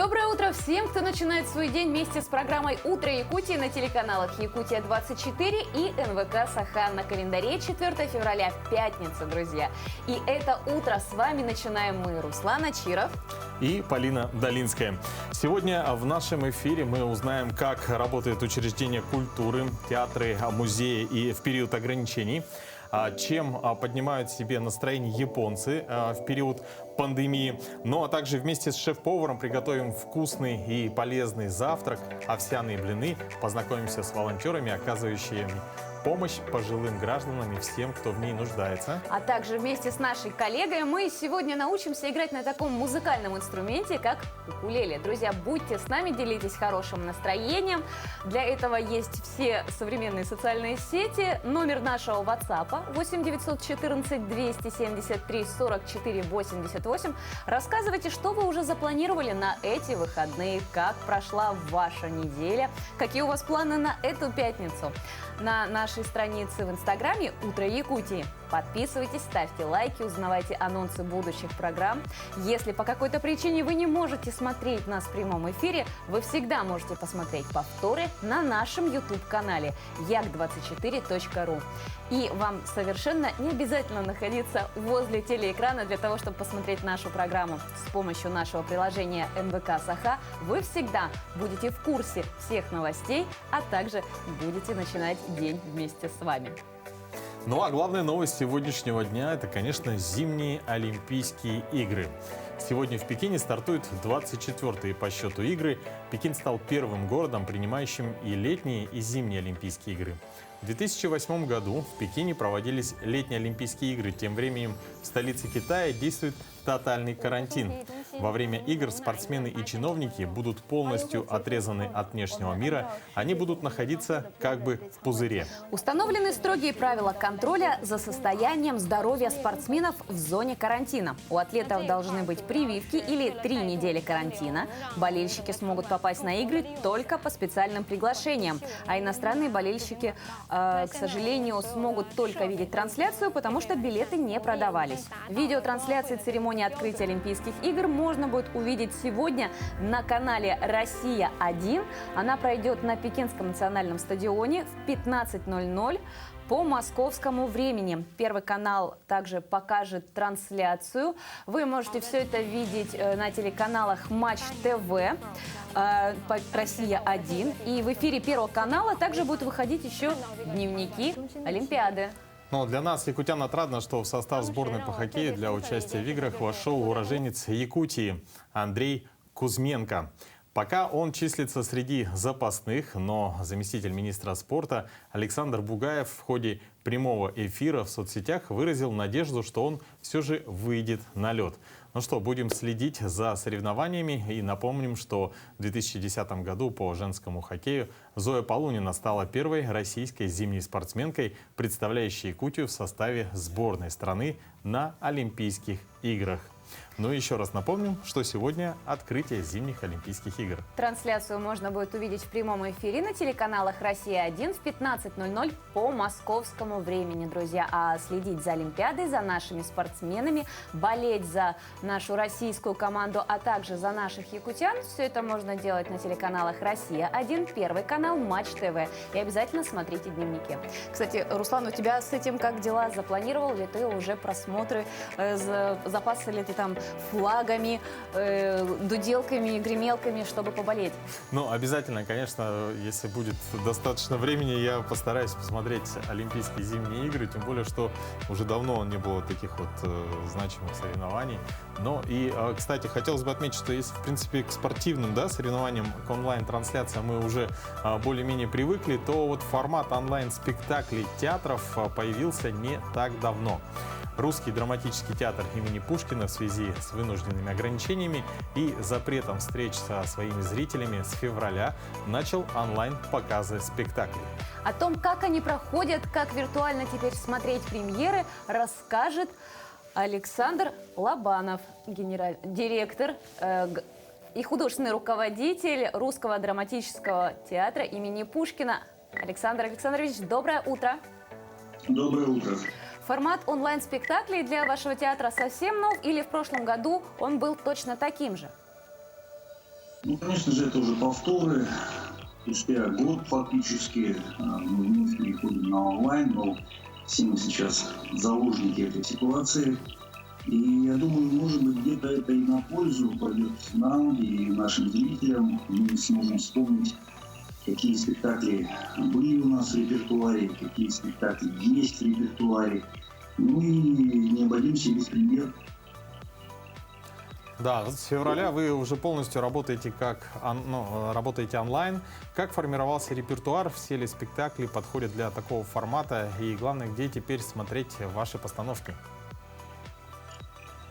Доброе утро всем, кто начинает свой день вместе с программой «Утро Якутии» на телеканалах «Якутия-24» и НВК «Саха». На календаре 4 февраля, пятница, друзья. И это утро с вами начинаем мы, Руслан Ачиров и Полина Долинская. Сегодня в нашем эфире мы узнаем, как работает учреждение культуры, театры, музеи и в период ограничений, чем поднимают себе настроение японцы в период пандемии. Ну а также вместе с шеф-поваром приготовим вкусный и полезный завтрак, овсяные блины, познакомимся с волонтерами, оказывающими помощь пожилым гражданам и всем, кто в ней нуждается. А также вместе с нашей коллегой мы сегодня научимся играть на таком музыкальном инструменте, как укулеле. Друзья, будьте с нами, делитесь хорошим настроением. Для этого есть все современные социальные сети. Номер нашего WhatsApp 8 914 273 44 88. Рассказывайте, что вы уже запланировали на эти выходные, как прошла ваша неделя, какие у вас планы на эту пятницу. На нашей странице в Инстаграме «Утро Якутии». Подписывайтесь, ставьте лайки, узнавайте анонсы будущих программ. Если по какой-то причине вы не можете смотреть нас в прямом эфире, вы всегда можете посмотреть повторы на нашем YouTube-канале yak24.ru. И вам совершенно не обязательно находиться возле телеэкрана для того, чтобы посмотреть нашу программу. С помощью нашего приложения НВК Саха вы всегда будете в курсе всех новостей, а также будете начинать день вместе с вами. Ну а главная новость сегодняшнего дня – это, конечно, зимние Олимпийские игры. Сегодня в Пекине стартуют 24-е по счету игры. Пекин стал первым городом, принимающим и летние, и зимние Олимпийские игры. В 2008 году в Пекине проводились летние Олимпийские игры. Тем временем в столице Китая действует тотальный карантин. Во время игр спортсмены и чиновники будут полностью отрезаны от внешнего мира. Они будут находиться как бы в пузыре. Установлены строгие правила контроля за состоянием здоровья спортсменов в зоне карантина. У атлетов должны быть прививки или 3 недели карантина. Болельщики смогут попасть на игры только по специальным приглашениям. А иностранные болельщики, к сожалению, смогут только видеть трансляцию, потому что билеты не продавались. Видеотрансляции церемонии открытия Олимпийских игр можно будет увидеть сегодня на канале «Россия-1». Она пройдет на Пекинском национальном стадионе в 15:00 по московскому времени. Первый канал также покажет трансляцию. Вы можете все это видеть на телеканалах Матч ТВ, Россия-1. И в эфире Первого канала также будут выходить еще дневники Олимпиады. Но для нас, якутян, отрадно, что в состав сборной по хоккею для участия в играх вошел уроженец Якутии Андрей Кузьменко. Пока он числится среди запасных, но заместитель министра спорта Александр Бугаев в ходе прямого эфира в соцсетях выразил надежду, что он все же выйдет на лед. Ну что, будем следить за соревнованиями и напомним, что в 2010 году по женскому хоккею Зоя Полунина стала первой российской зимней спортсменкой, представляющей Якутию в составе сборной страны на Олимпийских играх. Ну и еще раз напомним, что сегодня открытие зимних Олимпийских игр. Трансляцию можно будет увидеть в прямом эфире на телеканалах «Россия-1» в 15:00 по московскому времени, друзья. А следить за Олимпиадой, за нашими спортсменами, болеть за нашу российскую команду, а также за наших якутян, все это можно делать на телеканалах «Россия-1», Первый канал, Матч ТВ. И обязательно смотрите дневники. Кстати, Руслан, у тебя с этим как дела? Запланировал ли ты уже просмотры? Запасы ли ты там флагами, дуделками, гремелками, чтобы поболеть? Ну, обязательно, конечно, если будет достаточно времени, я постараюсь посмотреть Олимпийские зимние игры, тем более, что уже давно не было таких вот значимых соревнований. Но и, кстати, хотелось бы отметить, что если, в принципе, к спортивным, да, соревнованиям, к онлайн-трансляциям мы уже более-менее привыкли, то вот формат онлайн-спектаклей театров появился не так давно. Русский драматический театр имени Пушкина в связи с вынужденными ограничениями и запретом встреч со своими зрителями с февраля начал онлайн-показы спектаклей. О том, как они проходят, как виртуально теперь смотреть премьеры, расскажет Александр Лобанов, директор и художественный руководитель Русского драматического театра имени Пушкина. Александр Александрович, доброе утро. Доброе утро. Формат онлайн-спектаклей для вашего театра совсем нов или в прошлом году он был точно таким же? Ну, конечно же, это уже повторы. Спустя год фактически мы вновь переходим на онлайн, но все мы сейчас заложники этой ситуации. И я думаю, может быть, где-то это и на пользу пойдет нам и нашим зрителям. Мы сможем вспомнить, какие спектакли были у нас в репертуаре, какие спектакли есть в репертуаре. Ну и не обойдемся без премьер. Да, вот с февраля вы уже полностью работаете работаете онлайн. Как формировался репертуар? Все ли спектакли подходят для такого формата? И главное, где теперь смотреть ваши постановки?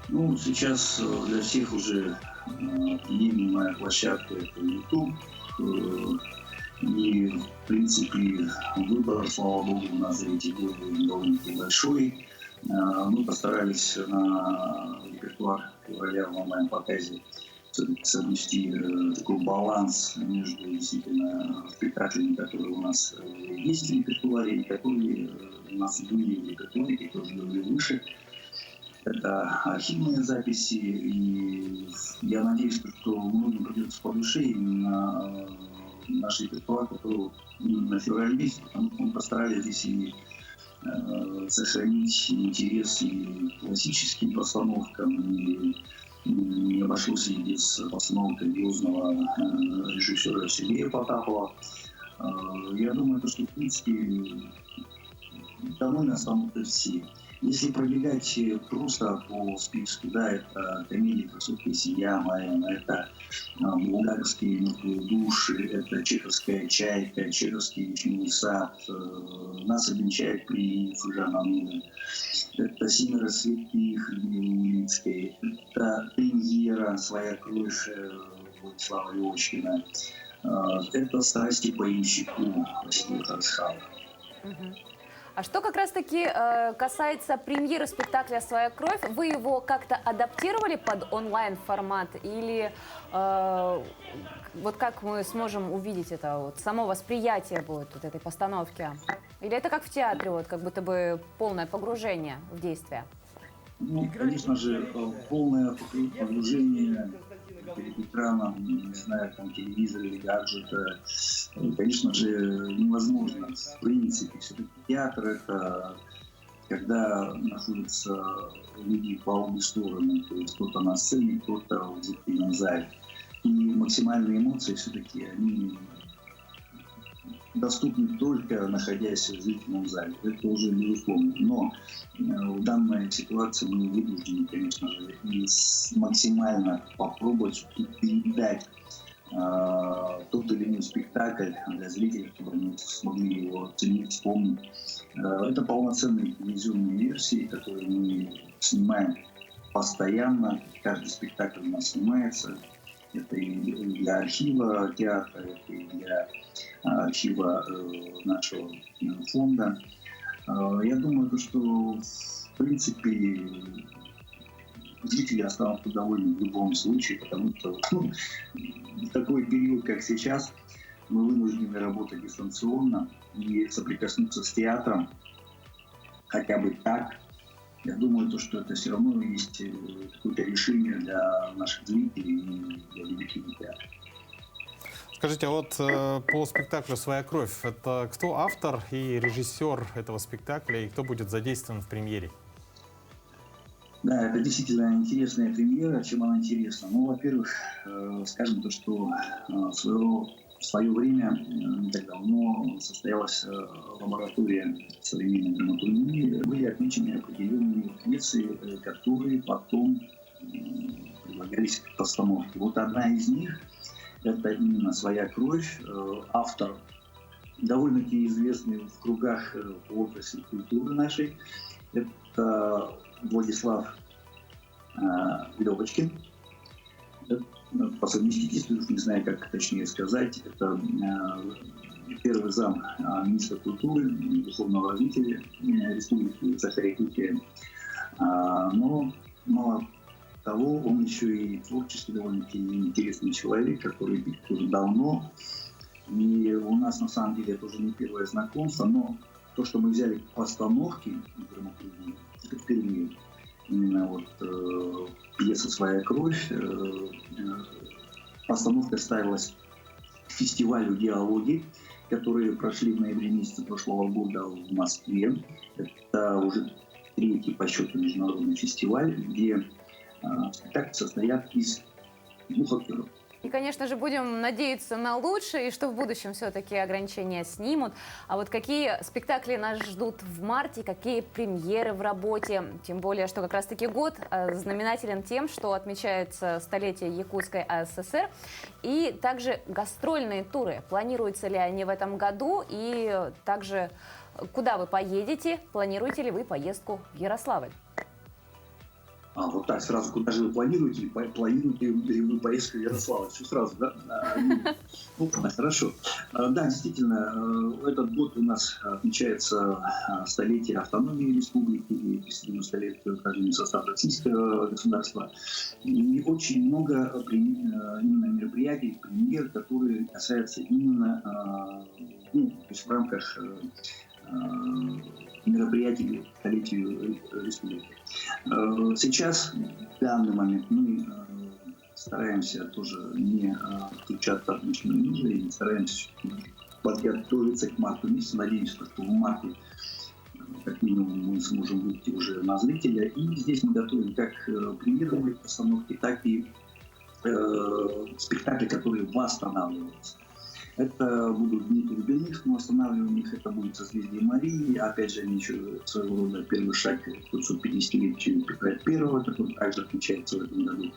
Ну, сейчас для всех уже приемлемая площадка — это YouTube. И, в принципе, выбор, слава богу, у нас за эти годы довольно-таки большой. Мы постарались на репертуар февраля в онлайн-показе все-таки соблюсти такой баланс между действительно спектаклями, которые у нас есть в репертуаре, и которые у нас были в репертуаре, которые были выше. Это архивные записи, и я надеюсь, что многим придется по душе именно наш репертуар, который на феврале месяц, потому что мы постарались здесь и сохранить интерес и классическим постановкам, и не обошлось и без постановок грандиозного режиссера Сергея Потапова. Я думаю, что, в принципе, довольно останутся все. Если пробегать просто по списку, да, это комедия «Красотка и Сияма», это булгарские «Мертвые души», это чеховская «Чайка», чеховский «Вишневый сад», нас обвенчает при Фужана Нуна, это «Семеро святых» Улицкой, это «Премьера», «Своя кровь» Владислава Левочкина, это «Страсти по ямщику» Василия Таршава. А что как раз-таки касается премьеры спектакля «Своя кровь», вы его как-то адаптировали под онлайн-формат? Или вот как мы сможем увидеть это, вот, само восприятие будет вот этой постановки? Или это как в театре, вот, как будто бы полное погружение в действие? Ну, конечно же, полное погружение перед экраном, не знаю, там, телевизора или гаджета, конечно же, невозможно. В принципе, все-таки театр — это когда находятся люди по обе стороны, то есть кто-то на сцене, кто-то в зрительном зале. И максимальные эмоции все-таки, они доступны только находясь в зрительном зале. Это уже безусловно. Но в данной ситуации мы вынуждены, конечно же, максимально попробовать передать тот или иной спектакль для зрителей, чтобы они смогли его оценить, вспомнить. Это полноценные телевизионные версии, которые мы снимаем постоянно. Каждый спектакль у нас снимается. Это и для архива театра, это и для архива нашего фонда. Я думаю, что, в принципе, зрители останутся довольны в любом случае, потому что в такой период, как сейчас, мы вынуждены работать дистанционно и соприкоснуться с театром хотя бы так. Я думаю, что это все равно есть какое-то решение для наших зрителей и для любителей театра. Скажите, а вот по спектаклю «Своя кровь» это кто автор и режиссер этого спектакля, и кто будет задействован в премьере? Да, это действительно интересная премьера. Чем она интересна? Ну, во-первых, скажем то, что в свое время, не так давно, состоялась лаборатория современной драматургии. Были отмечены определенные пьесы, которые потом предлагались к постановке. Вот одна из них — это именно «Своя кровь». Автор довольно-таки известный в кругах отрасли культуры нашей. Это Владислав Левочкин. По совместительству, не знаю, как точнее сказать, это первый зам министра культуры и духовного развития Республики Саха-Якутия. Но мало того, он еще и творчески довольно-таки интересный человек, который уже давно. И у нас, на самом деле, это уже не первое знакомство, но то, что мы взяли постановки драматургии, это впервые. Именно вот пьеса «Своя кровь», Постановка ставилась к фестивалю «Диалоги», которые прошли в ноябре месяце прошлого года в Москве. Это уже третий по счету международный фестиваль, где спектакли состоят из 2 актеров. И, конечно же, будем надеяться на лучшее, и что в будущем все-таки ограничения снимут. А вот какие спектакли нас ждут в марте, какие премьеры в работе? Тем более, что как раз-таки год знаменателен тем, что отмечается столетие Якутской АССР. И также гастрольные туры. Планируются ли они в этом году? И также, куда вы поедете? Планируете ли вы поездку в Ярославль? Вот так сразу, куда же вы планируете? Планируете ли вы поездку в Ярославль? Все сразу, да? Ну, хорошо. Да, действительно, этот год у нас отмечается столетие автономии республики и присоединенного летию вхождения в состав российского государства. И очень много именно мероприятий, премьер, которые касаются именно то есть в рамках мероприятий к столетию республики. Сейчас, в данный момент, мы стараемся тоже не включаться от личного мира и стараемся подготовиться к марту месяцу. Надеемся, что в марте как минимум мы сможем выйти уже на зрителя. И здесь мы готовим как премьерные постановки, так и спектакли, которые восстанавливаются. Это будут дни Турбиных, мы восстанавливаем их, это будет «Созвездие Марии». Опять же, они еще своего рода первый шаг к 250-летию Петра I, который также отмечается в этом году.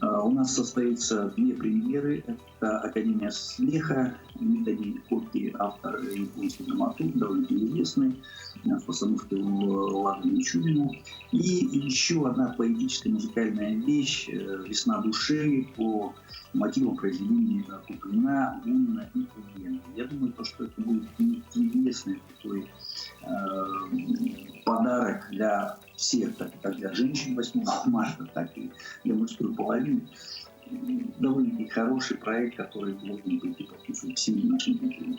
У нас состоится 2 премьеры. Это «Академия смеха», Методий Котки, автор японский драматург, довольно известный, в постановке Лады Мичурину. И еще одна поэтическая музыкальная вещь «Весна души» по мотивам произведения Куприна, Бунина и Кузьменко. Я думаю, что это будет интересный такой подарок для всех, как для женщин 8 марта, так и для мужской половины. Довольно-таки хороший проект, который должен быть по вкусу всем нашим зрителям.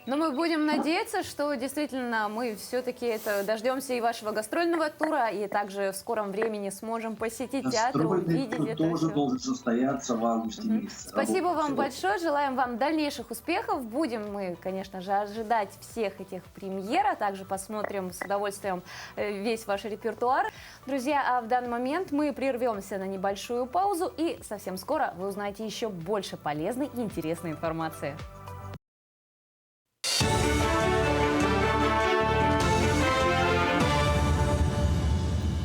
Но мы будем надеяться, что действительно мы все-таки дождемся и вашего гастрольного тура, и также в скором времени сможем посетить театр, увидеть это тоже все. должен состояться в августе месяце. Спасибо вам большое, желаем вам дальнейших успехов. Будем мы, конечно же, ожидать всех этих премьер, а также посмотрим с удовольствием весь ваш репертуар. Друзья, а в данный момент мы прервемся на небольшую паузу, и совсем скоро вы узнаете еще больше полезной и интересной информации.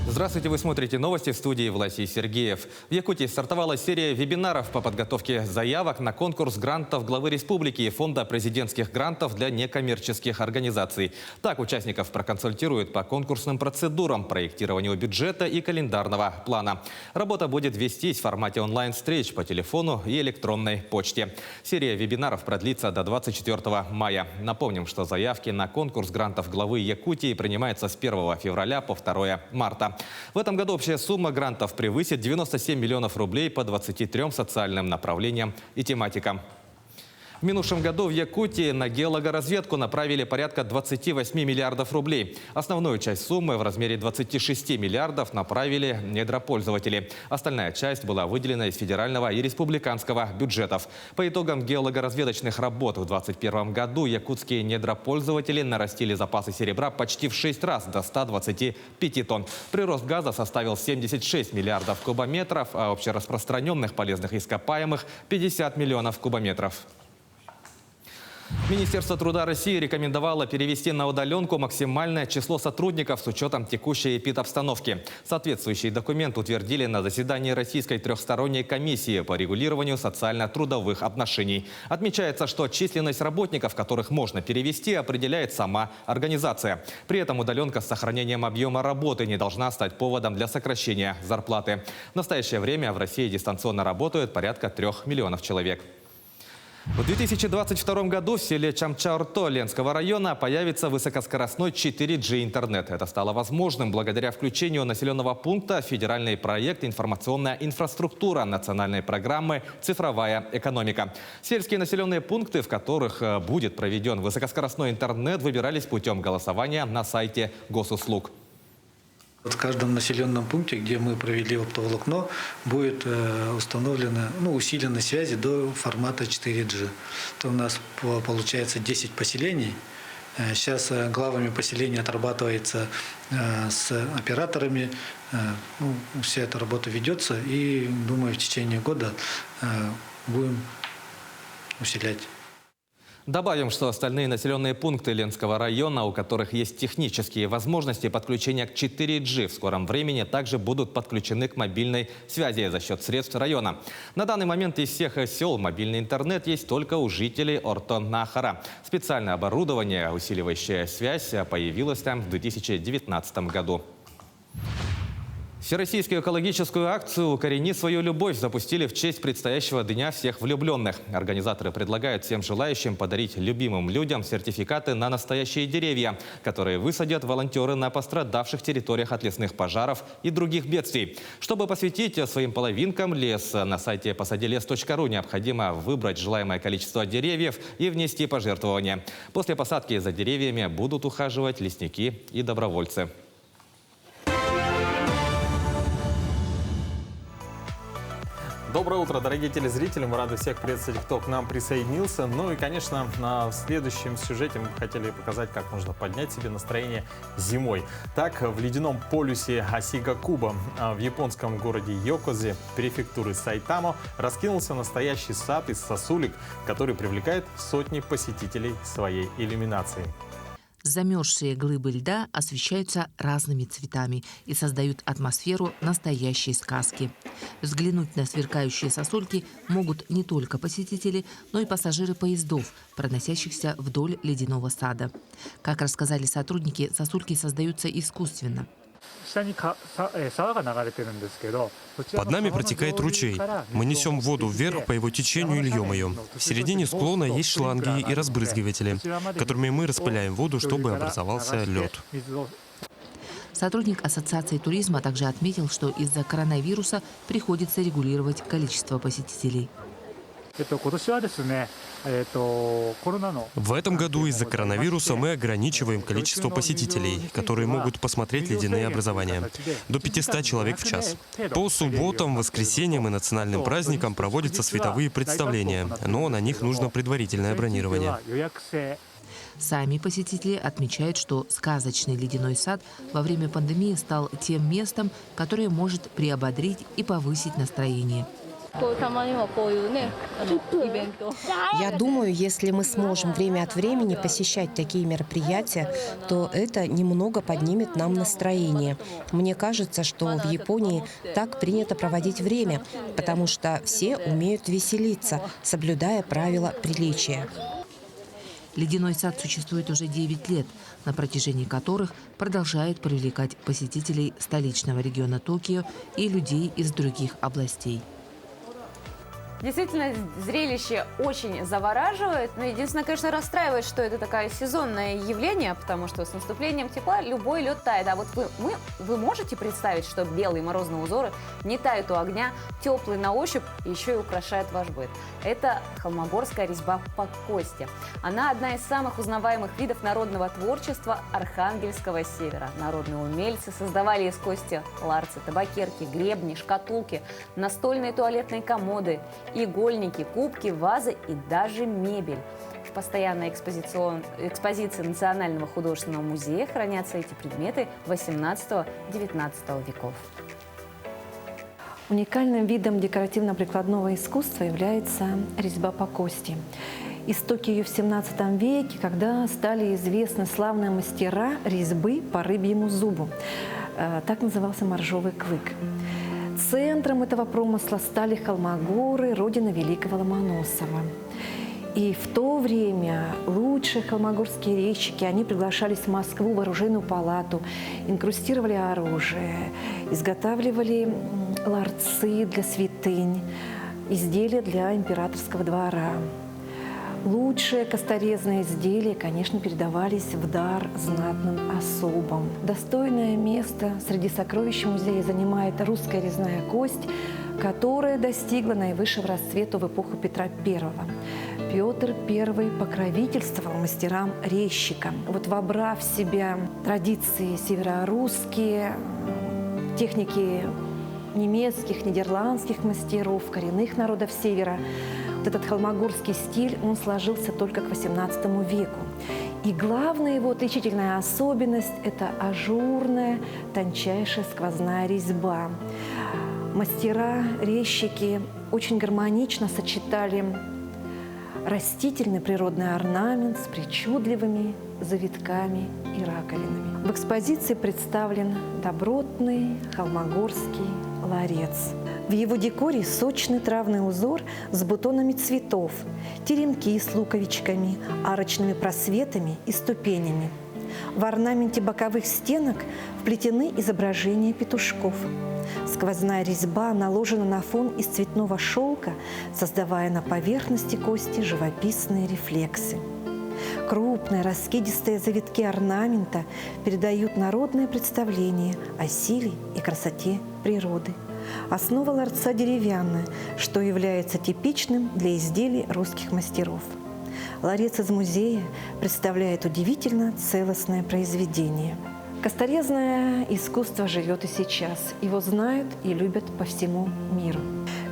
Здравствуйте, вы смотрите новости, в студии Власий Сергеев. В Якутии стартовала серия вебинаров по подготовке заявок на конкурс грантов главы республики и фонда президентских грантов для некоммерческих организаций. Так участников проконсультируют по конкурсным процедурам, проектированию бюджета и календарного плана. Работа будет вестись в формате онлайн-встреч по телефону и электронной почте. Серия вебинаров продлится до 24 мая. Напомним, что заявки на конкурс грантов главы Якутии принимаются с 1 февраля по 2 марта. В этом году общая сумма грантов превысит 97 миллионов рублей по 23 социальным направлениям и тематикам. В минувшем году в Якутии на геологоразведку направили порядка 28 миллиардов рублей. Основную часть суммы в размере 26 миллиардов направили недропользователи. Остальная часть была выделена из федерального и республиканского бюджетов. По итогам геологоразведочных работ в 2021 году якутские недропользователи нарастили запасы серебра почти в 6 раз, до 125 тонн. Прирост газа составил 76 миллиардов кубометров, а общераспространенных полезных ископаемых – 50 миллионов кубометров. Министерство труда России рекомендовало перевести на удаленку максимальное число сотрудников с учетом текущей эпидобстановки. Соответствующий документ утвердили на заседании Российской трехсторонней комиссии по регулированию социально-трудовых отношений. Отмечается, что численность работников, которых можно перевести, определяет сама организация. При этом удаленка с сохранением объема работы не должна стать поводом для сокращения зарплаты. В настоящее время в России дистанционно работают порядка 3 миллионов человек. В 2022 году в селе Чамчаурто Ленского района появится высокоскоростной 4G интернет. Это стало возможным благодаря включению населенного пункта в федеральный проект «Информационная инфраструктура» национальной программы «Цифровая экономика». Сельские населенные пункты, в которых будет проведен высокоскоростной интернет, выбирались путем голосования на сайте госуслуг. В каждом населенном пункте, где мы провели оптоволокно, будет установлена усиленная связи до формата 4G. Это у нас получается 10 поселений. Сейчас главами поселений отрабатывается с операторами. Вся эта работа ведется, и, думаю, в течение года будем усилять. Добавим, что остальные населенные пункты Ленского района, у которых есть технические возможности подключения к 4G, в скором времени также будут подключены к мобильной связи за счет средств района. На данный момент из всех сел мобильный интернет есть только у жителей Орто-Нахара. Специальное оборудование, усиливающее связь, появилось там в 2019 году. Всероссийскую экологическую акцию «Укорени свою любовь» запустили в честь предстоящего Дня всех влюбленных. Организаторы предлагают всем желающим подарить любимым людям сертификаты на настоящие деревья, которые высадят волонтеры на пострадавших территориях от лесных пожаров и других бедствий. Чтобы посвятить своим половинкам лес, на сайте посадилес.ру необходимо выбрать желаемое количество деревьев и внести пожертвования. После посадки за деревьями будут ухаживать лесники и добровольцы. Доброе утро, дорогие телезрители. Мы рады всех приветствовать, кто к нам присоединился. Ну и, конечно, в следующем сюжете мы хотели показать, как можно поднять себе настроение зимой. Так, в ледяном полюсе Асигакуба в японском городе Йокозе, префектуры Сайтамо, раскинулся настоящий сад из сосулек, который привлекает сотни посетителей своей иллюминацией. Замерзшие глыбы льда освещаются разными цветами и создают атмосферу настоящей сказки. Взглянуть на сверкающие сосульки могут не только посетители, но и пассажиры поездов, проносящихся вдоль ледяного сада. Как рассказали сотрудники, сосульки создаются искусственно. Под нами протекает ручей. Мы несем воду вверх по его течению и льем ее. В середине склона есть шланги и разбрызгиватели, которыми мы распыляем воду, чтобы образовался лед. Сотрудник Ассоциации туризма также отметил, что из-за коронавируса приходится регулировать количество посетителей. В этом году из-за коронавируса мы ограничиваем количество посетителей, которые могут посмотреть ледяные образования. До 500 человек в час. По субботам, воскресеньям и национальным праздникам проводятся световые представления, но на них нужно предварительное бронирование. Сами посетители отмечают, что сказочный ледяной сад во время пандемии стал тем местом, которое может приободрить и повысить настроение. Я думаю, если мы сможем время от времени посещать такие мероприятия, то это немного поднимет нам настроение. Мне кажется, что в Японии так принято проводить время, потому что все умеют веселиться, соблюдая правила приличия. Ледяной сад существует уже 9 лет, на протяжении которых продолжает привлекать посетителей столичного региона Токио и людей из других областей. Действительно, зрелище очень завораживает, но единственное, конечно, расстраивает, что это такое сезонное явление, потому что с наступлением тепла любой лед тает. А вот вы можете представить, что белые морозные узоры не тают у огня, теплые на ощупь, еще и украшают ваш быт. Это холмогорская резьба по кости. Она одна из самых узнаваемых видов народного творчества Архангельского севера. Народные умельцы создавали из кости ларцы, табакерки, гребни, шкатулки, настольные туалетные комоды, игольники, кубки, вазы и даже мебель. В постоянной экспозиции Национального художественного музея хранятся эти предметы 18-19 веков. Уникальным видом декоративно-прикладного искусства является резьба по кости. Истоки ее в 17 веке, когда стали известны славные мастера резьбы по рыбьему зубу. Так назывался моржовый клык. Центром этого промысла стали Холмогоры, родина великого Ломоносова. И в то время лучшие холмогорские резчики, они приглашались в Москву в оружейную палату, инкрустировали оружие, изготавливали ларцы для святынь, изделия для императорского двора. Лучшие косторезные изделия, конечно, передавались в дар знатным особам. Достойное место среди сокровищ музея занимает русская резная кость, которая достигла наивысшего расцвета в эпоху Петра I. Петр I покровительствовал мастерам-резчикам. Вот вобрав в себя традиции северорусские, техники немецких, нидерландских мастеров, коренных народов Севера, вот этот холмогорский стиль, он сложился только к XVIII веку. И главная его отличительная особенность – это ажурная, тончайшая сквозная резьба. Мастера, резчики очень гармонично сочетали растительный природный орнамент с причудливыми завитками и раковинами. В экспозиции представлен добротный холмогорский ларец. В его декоре сочный травный узор с бутонами цветов, теремки с луковичками, арочными просветами и ступенями. В орнаменте боковых стенок вплетены изображения петушков. Сквозная резьба наложена на фон из цветного шелка, создавая на поверхности кости живописные рефлексы. Крупные раскидистые завитки орнамента передают народное представление о силе и красоте природы. Основа ларца деревянная, что является типичным для изделий русских мастеров. Ларец из музея представляет удивительно целостное произведение. Косторезное искусство живет и сейчас. Его знают и любят по всему миру.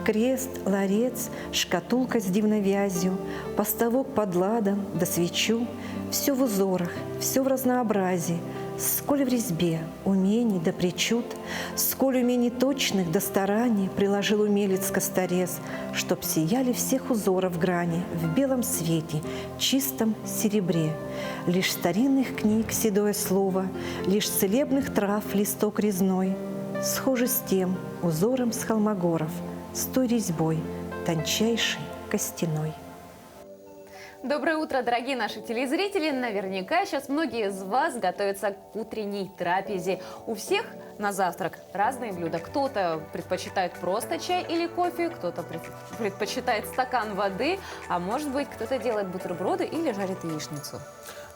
Крест, ларец, шкатулка с дивной вязью, поставок под ладом да свечу – все в узорах, все в разнообразии, сколь в резьбе умений да причуд, сколь умений точных да стараний приложил умелец косторез, чтоб сияли всех узоров грани в белом свете, чистом серебре. Лишь старинных книг седое слово, лишь целебных трав листок резной, схожи с тем узором с холмогоров, с той резьбой, тончайшей костяной. Доброе утро, дорогие наши телезрители! Наверняка сейчас многие из вас готовятся к утренней трапезе. У всех на завтрак разные блюда. Кто-то предпочитает просто чай или кофе, кто-то предпочитает стакан воды, а может быть, кто-то делает бутерброды или жарит яичницу.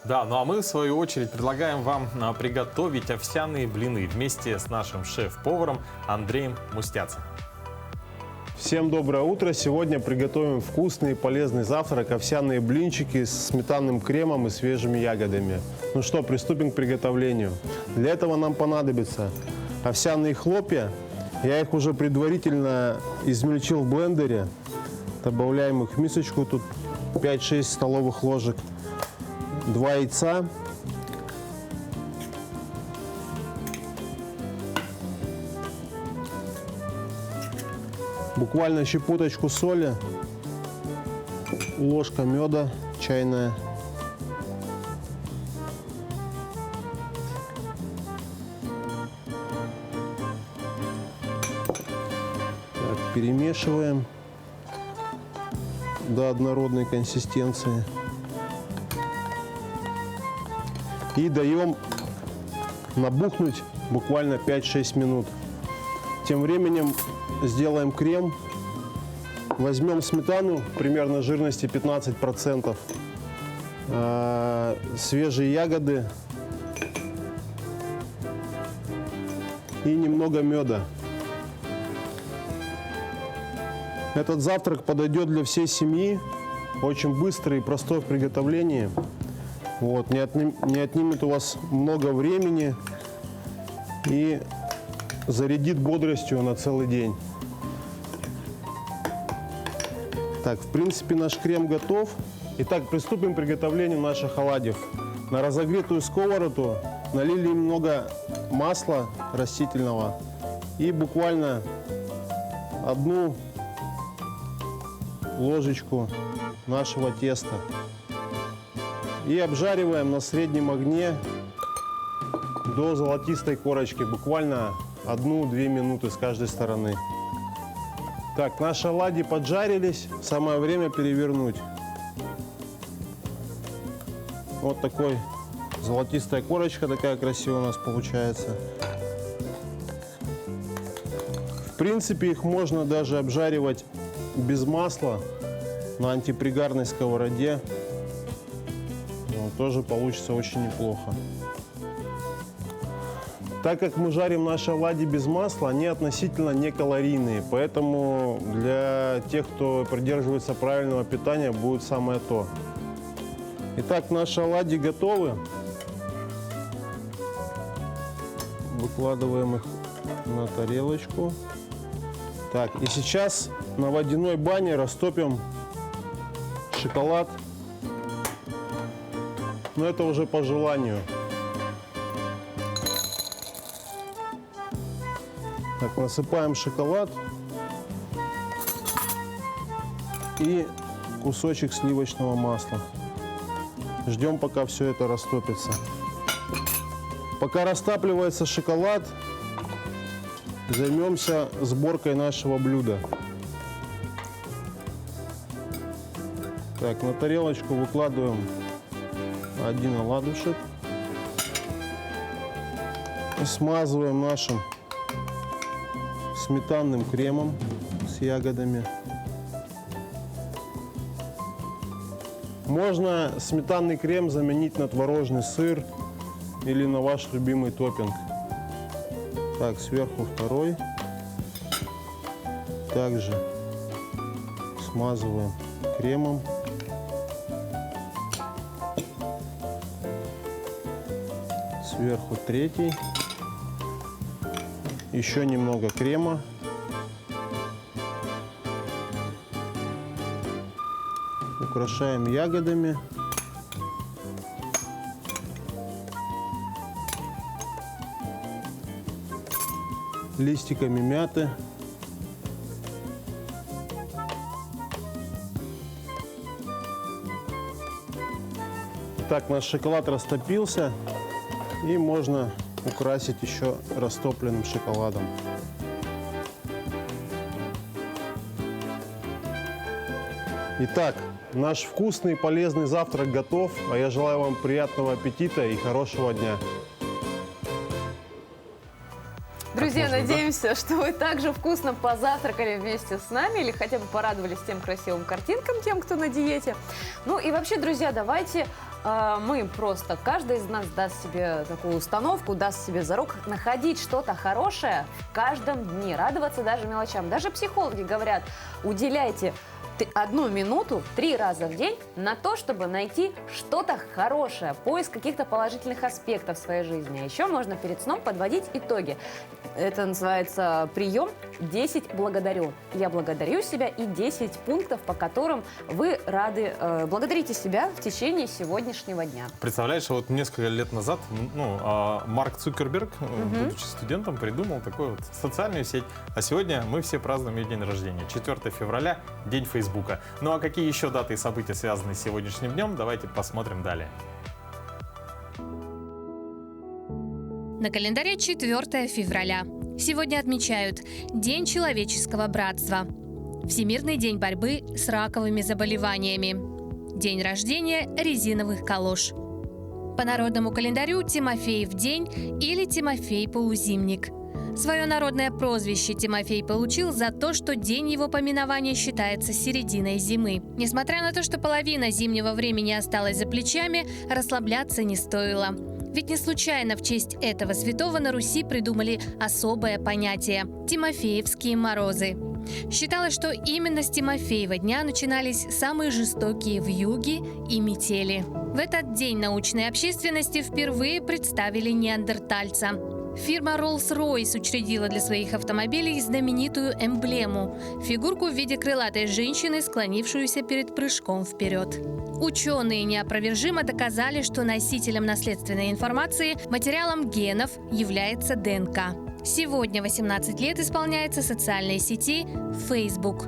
Да, ну а мы, в свою очередь, предлагаем вам приготовить овсяные блины вместе с нашим шеф-поваром Андреем Мустяцем. Всем доброе утро! Сегодня приготовим вкусный и полезный завтрак – овсяные блинчики с сметанным кремом и свежими ягодами. Ну что, приступим к приготовлению. Для этого нам понадобятся овсяные хлопья. Я их уже предварительно измельчил в блендере. Добавляем их в мисочку. Тут 5-6 столовых ложек. 2 яйца. Буквально щепоточку соли, ложка меда чайная, так, перемешиваем до однородной консистенции и даем набухнуть буквально 5-6 минут. Тем временем сделаем крем. Возьмем сметану примерно жирности 15%, свежие ягоды и немного меда. Этот завтрак подойдет для всей семьи, очень быстрый и простой в приготовлении. Вот, не отнимет у вас много времени и зарядит бодростью на целый день. Так, в принципе, наш крем готов. Итак, приступим к приготовлению наших оладьев. На разогретую сковороду налили немного масла растительного и буквально 1 ложечку нашего теста. И обжариваем на среднем огне до золотистой корочки, буквально 1-2 минуты с каждой стороны. Так, наши оладьи поджарились, самое время перевернуть. Вот такой золотистая корочка, такая красивая у нас получается. В принципе, их можно даже обжаривать без масла на антипригарной сковороде. Тоже получится очень неплохо. Так как мы жарим наши оладьи без масла, они относительно некалорийные. Поэтому для тех, кто придерживается правильного питания, будет самое то. Итак, наши оладьи готовы. Выкладываем их на тарелочку. Так, и сейчас на водяной бане растопим шоколад. Но это уже по желанию. Так, насыпаем шоколад и кусочек сливочного масла. Ждем, пока все это растопится. Пока растапливается шоколад, займемся сборкой нашего блюда. Так, на тарелочку выкладываем один оладушек и смазываем нашим сметанным кремом с ягодами. Можно сметанный крем заменить на творожный сыр или на ваш любимый топпинг. Так, сверху второй. Также смазываем кремом. Сверху третий. Еще немного крема. Украшаем ягодами. Листиками мяты. Так, наш шоколад растопился. И можно украсить еще растопленным шоколадом. Итак, наш вкусный и полезный завтрак готов, а я желаю вам приятного аппетита и хорошего дня. Друзья, надеемся, что вы также вкусно позавтракали вместе с нами или хотя бы порадовались тем красивым картинкам, тем, кто на диете. Ну и вообще, друзья, давайте мы просто, каждый из нас даст себе такую установку, даст себе зарок находить что-то хорошее в каждом дне, радоваться даже мелочам. Даже психологи говорят, уделяйте 1 минуту 3 раза в день на то, чтобы найти что-то хорошее, поиск каких-то положительных аспектов своей жизни. А еще можно перед сном подводить итоги. Это называется прием 10 благодарю. Я благодарю себя и 10 пунктов, по которым вы рады благодарите себя в течение сегодняшнего дня. Представляешь, вот несколько лет назад Марк Цукерберг, будучи студентом, придумал такую вот социальную сеть. А сегодня мы все празднуем ее день рождения. 4 февраля, день Фейсбука. Ну а какие еще даты и события связаны с сегодняшним днем, давайте посмотрим далее. На календаре 4 февраля. Сегодня отмечают День человеческого братства, Всемирный день борьбы с раковыми заболеваниями, день рождения резиновых калош. По народному календарю Тимофеев день или Тимофей полузимник. Свое народное прозвище Тимофей получил за то, что день его поминования считается серединой зимы. Несмотря на то, что половина зимнего времени осталась за плечами, расслабляться не стоило. Ведь не случайно в честь этого святого на Руси придумали особое понятие – Тимофеевские морозы. Считалось, что именно с Тимофеева дня начинались самые жестокие вьюги и метели. В этот день научной общественности впервые представили неандертальца. Фирма Rolls-Royce учредила для своих автомобилей знаменитую эмблему – фигурку в виде крылатой женщины, склонившуюся перед прыжком вперед. Ученые неопровержимо доказали, что носителем наследственной информации, материалом генов, является ДНК. Сегодня 18 лет исполняется социальной сети Facebook.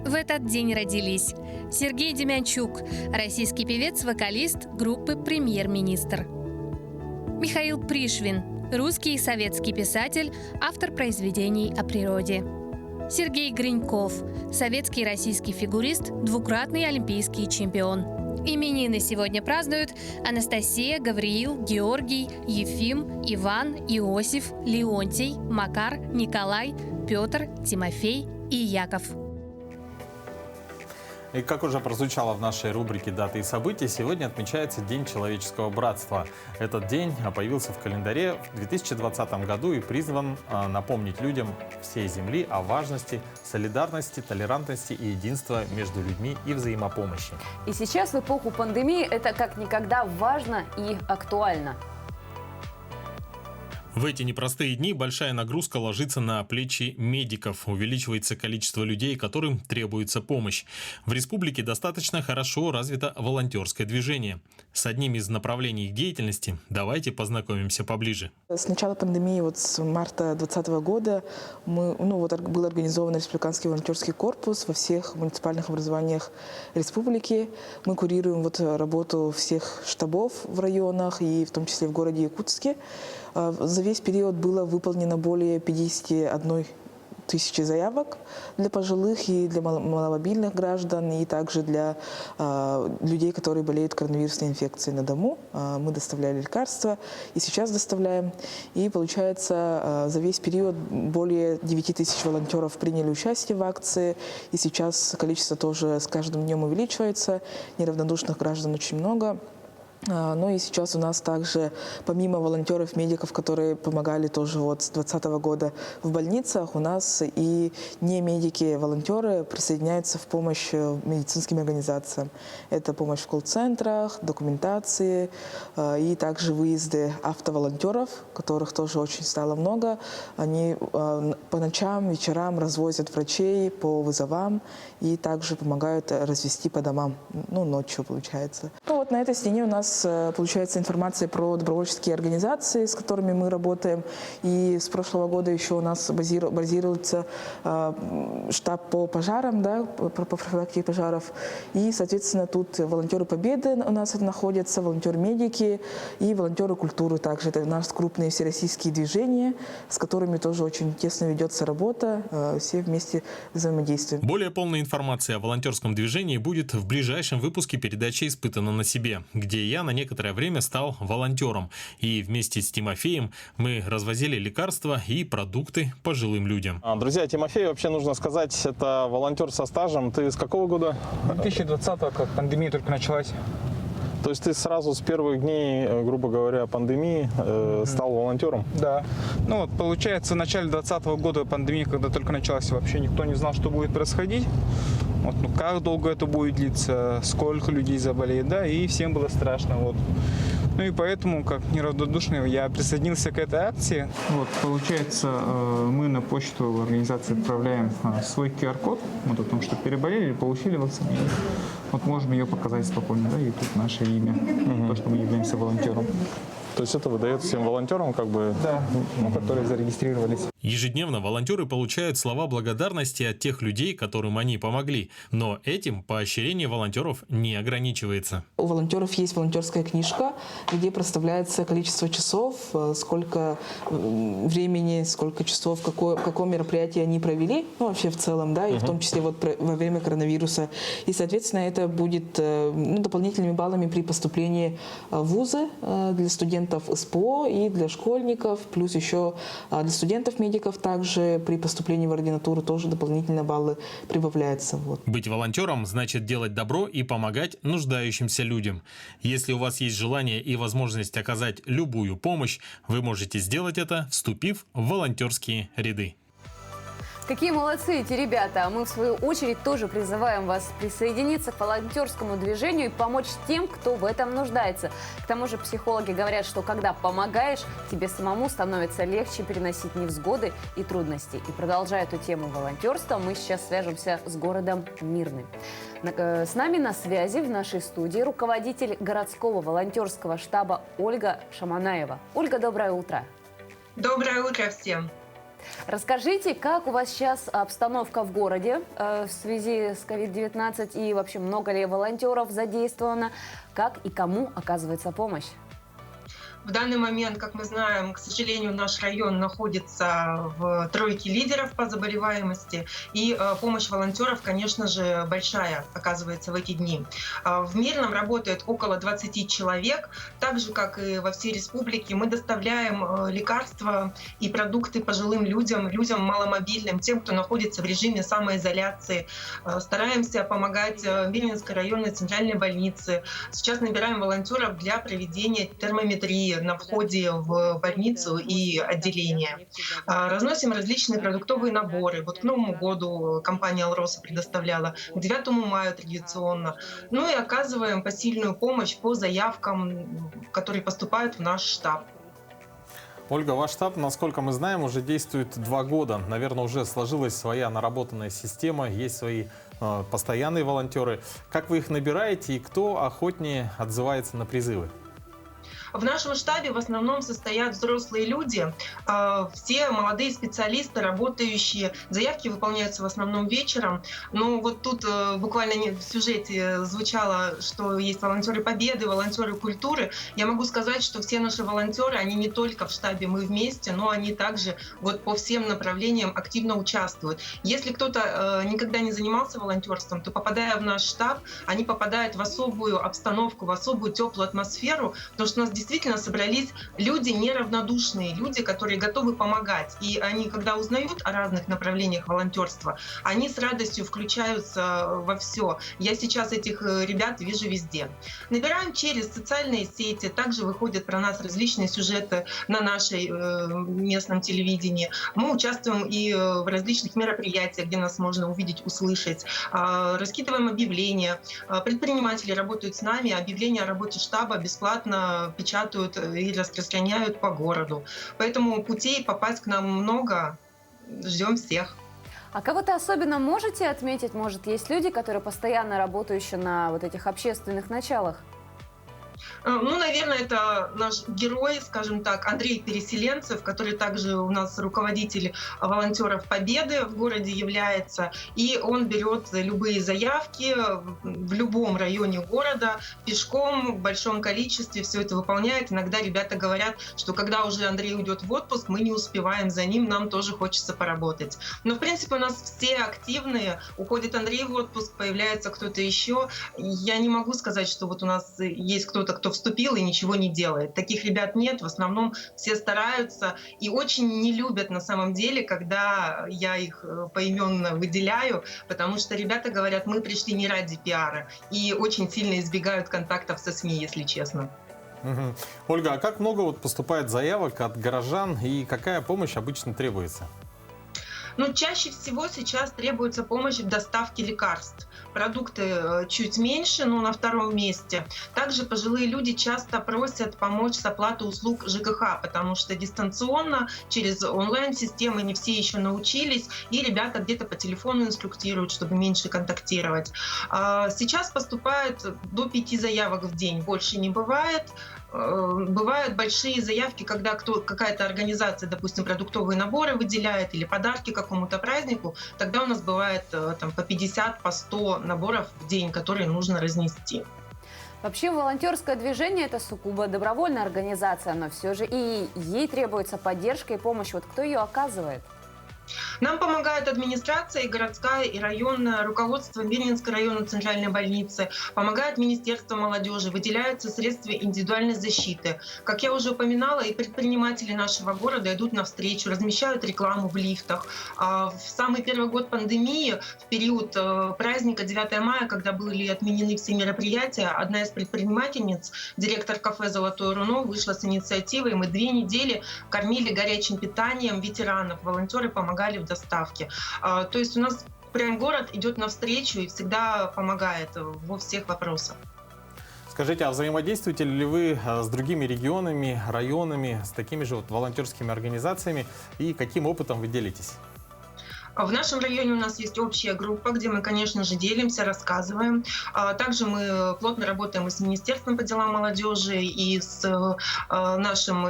В этот день родились Сергей Демянчук, российский певец-вокалист группы «Премьер-министр». Михаил Пришвин, русский и советский писатель, автор произведений о природе. Сергей Гриньков, советский и российский фигурист, двукратный олимпийский чемпион. Именины сегодня празднуют Анастасия, Гавриил, Георгий, Ефим, Иван, Иосиф, Леонтий, Макар, Николай, Петр, Тимофей и Яков. И как уже прозвучало в нашей рубрике «Даты и события», сегодня отмечается День человеческого братства. Этот день появился в календаре в 2020 году и призван напомнить людям всей Земли о важности солидарности, толерантности и единства между людьми и взаимопомощи. И сейчас, в эпоху пандемии, это как никогда важно и актуально. В эти непростые дни большая нагрузка ложится на плечи медиков. Увеличивается количество людей, которым требуется помощь. В республике достаточно хорошо развито волонтерское движение. С одним из направлений их деятельности давайте познакомимся поближе. С начала пандемии, с марта 2020 года, был организован республиканский волонтерский корпус во всех муниципальных образованиях республики. Мы курируем работу всех штабов в районах и в том числе в городе Якутске. За весь период было выполнено более 51 тысячи заявок для пожилых и для маломобильных граждан, и также для людей, которые болеют коронавирусной инфекцией на дому. Мы доставляли лекарства и сейчас доставляем. И получается, за весь период более 9 тысяч волонтеров приняли участие в акции. И сейчас количество тоже с каждым днем увеличивается. Неравнодушных граждан очень много. Ну и сейчас у нас также, помимо волонтеров, медиков, которые помогали тоже с 2020 года в больницах, у нас и не медики-волонтеры присоединяются в помощь медицинским организациям. Это помощь в колл-центрах, документации и также выезды автоволонтеров, которых тоже очень стало много. Они по ночам, вечерам развозят врачей по вызовам и также помогают развести по домам, ночью получается. На этой стене у нас получается информация про добровольческие организации, с которыми мы работаем. И с прошлого года еще у нас базируется штаб по пожарам, по профилактике пожаров. И, соответственно, тут волонтеры Победы у нас находятся, волонтеры-медики и волонтеры культуры также. Это наши крупные всероссийские движения, с которыми тоже очень тесно ведется работа. Все вместе взаимодействуем. Более полная информация о волонтерском движении будет в ближайшем выпуске передачи «Испытано на себе», где я на некоторое время стал волонтером. И вместе с Тимофеем мы развозили лекарства и продукты пожилым людям. Друзья, Тимофей, вообще нужно сказать, это волонтер со стажем. Ты с какого года? 2020-го, как пандемия только началась. То есть ты сразу с первых дней, грубо говоря, пандемии стал волонтером? Да. Получается, в начале 2020 года пандемия, когда только началась, вообще никто не знал, что будет происходить. Как долго это будет длиться, сколько людей заболеет, и всем было страшно. И поэтому, как неравнодушный, я присоединился к этой акции. Получается, мы на почту организации отправляем свой QR-код, о том, что переболели или получили вакцину. Можем ее показать спокойно, и тут наше имя, то, что мы являемся волонтером. То есть это выдается всем волонтерам, которые зарегистрировались. Ежедневно волонтеры получают слова благодарности от тех людей, которым они помогли. Но этим поощрение волонтеров не ограничивается. У волонтеров есть волонтерская книжка, где проставляется количество часов, сколько времени, сколько часов, в каком мероприятии они провели, вообще в целом, и в том числе во время коронавируса. И, соответственно, это будет дополнительными баллами при поступлении в вузы для студентов СПО и для школьников, плюс еще для студентов-медиков также при поступлении в ординатуру тоже дополнительно баллы прибавляются. Быть волонтером значит делать добро и помогать нуждающимся людям. Если у вас есть желание и возможность оказать любую помощь, вы можете сделать это, вступив в волонтерские ряды. Какие молодцы эти ребята! А мы, в свою очередь, тоже призываем вас присоединиться к волонтерскому движению и помочь тем, кто в этом нуждается. К тому же психологи говорят, что когда помогаешь, тебе самому становится легче переносить невзгоды и трудности. И продолжая эту тему волонтерства, мы сейчас свяжемся с городом Мирным. С нами на связи в нашей студии руководитель городского волонтерского штаба Ольга Шаманаева. Ольга, доброе утро! Доброе утро всем! Расскажите, как у вас сейчас обстановка в городе в связи с COVID-19 и вообще много ли волонтеров задействовано, как и кому оказывается помощь? В данный момент, как мы знаем, к сожалению, наш район находится в тройке лидеров по заболеваемости, и помощь волонтеров, конечно же, большая оказывается в эти дни. В Мирном работает около 20 человек, так же, как и во всей республике. Мы доставляем лекарства и продукты пожилым людям, людям маломобильным, тем, кто находится в режиме самоизоляции. Стараемся помогать Мирнинской районной центральной больнице. Сейчас набираем волонтеров для проведения термометрии на входе в больницу и отделение. Разносим различные продуктовые наборы. Вот к Новому году компания «Алроса» предоставляла, к 9 мая традиционно. Ну и оказываем посильную помощь по заявкам, которые поступают в наш штаб. Ольга, ваш штаб, насколько мы знаем, уже действует 2 года. Наверное, уже сложилась своя наработанная система, есть свои постоянные волонтеры. Как вы их набираете и кто охотнее отзывается на призывы? В нашем штабе в основном состоят взрослые люди, все молодые специалисты, работающие. Заявки выполняются в основном вечером. Но вот тут буквально в сюжете звучало, что есть волонтеры Победы, волонтеры культуры. Я могу сказать, что все наши волонтеры, они не только в штабе «Мы вместе», но они также вот по всем направлениям активно участвуют. Если кто-то никогда не занимался волонтерством, то, попадая в наш штаб, они попадают в особую обстановку, в особую теплую атмосферу, потому что у нас действительно собрались люди неравнодушные, люди, которые готовы помогать. И они, когда узнают о разных направлениях волонтерства, они с радостью включаются во все. Я сейчас этих ребят вижу везде. Набираем через социальные сети, также выходят про нас различные сюжеты на нашей местном телевидении. Мы участвуем и в различных мероприятиях, где нас можно увидеть, услышать. Раскидываем объявления. Предприниматели работают с нами, объявления о работе штаба бесплатно печатают и распространяют по городу. Поэтому путей попасть к нам много. Ждем всех. А кого-то особенно можете отметить? Может, есть люди, которые постоянно работающие на вот этих общественных началах? Ну, наверное, это наш герой, скажем так, Андрей Переселенцев, который также у нас руководитель волонтеров Победы в городе является. И он берет любые заявки в любом районе города пешком в большом количестве, все это выполняет. Иногда ребята говорят, что когда уже Андрей уйдет в отпуск, мы не успеваем за ним, нам тоже хочется поработать. Но, в принципе, у нас все активные. Уходит Андрей в отпуск, появляется кто-то еще. Я не могу сказать, что вот у нас есть кто-то, кто вступил и ничего не делает. Таких ребят нет, в основном все стараются и очень не любят на самом деле, когда я их поименно выделяю, потому что ребята говорят, мы пришли не ради пиара, и очень сильно избегают контактов со СМИ, если честно. Угу. Ольга, а как много вот поступает заявок от горожан и какая помощь обычно требуется? Ну, чаще всего сейчас требуется помощь в доставке лекарств. Продукты чуть меньше, но на втором месте. Также пожилые люди часто просят помочь с оплатой услуг ЖКХ, потому что дистанционно, через онлайн-системы не все еще научились, и ребята где-то по телефону инструктируют, чтобы меньше контактировать. Сейчас поступает до 5 заявок в день, больше не бывает. Бывают большие заявки, когда какая-то организация, допустим, продуктовые наборы выделяет или подарки какому-то празднику, тогда у нас бывает там, по 50, по 100 наборов в день, которые нужно разнести. Вообще волонтерское движение – это сугубо добровольная организация, но все же и ей требуется поддержка и помощь. Вот кто ее оказывает? Нам помогает администрация, и городская, и районное руководство Мирнинской районной центральной больницы, помогает Министерство молодежи, выделяются средства индивидуальной защиты. Как я уже упоминала, и предприниматели нашего города идут навстречу, размещают рекламу в лифтах. В самый первый год пандемии, в период праздника 9 мая, когда были отменены все мероприятия, одна из предпринимательниц, директор кафе «Золотое руно», вышла с инициативой. Мы 2 недели кормили горячим питанием ветеранов. Волонтеры помогали в доставке. То есть у нас прям город идет навстречу и всегда помогает во всех вопросах. Скажите, а взаимодействуете ли вы с другими регионами, районами, с такими же вот волонтерскими организациями и каким опытом вы делитесь? В нашем районе у нас есть общая группа, где мы, конечно же, делимся, рассказываем. Также мы плотно работаем и с Министерством по делам молодежи, и с нашим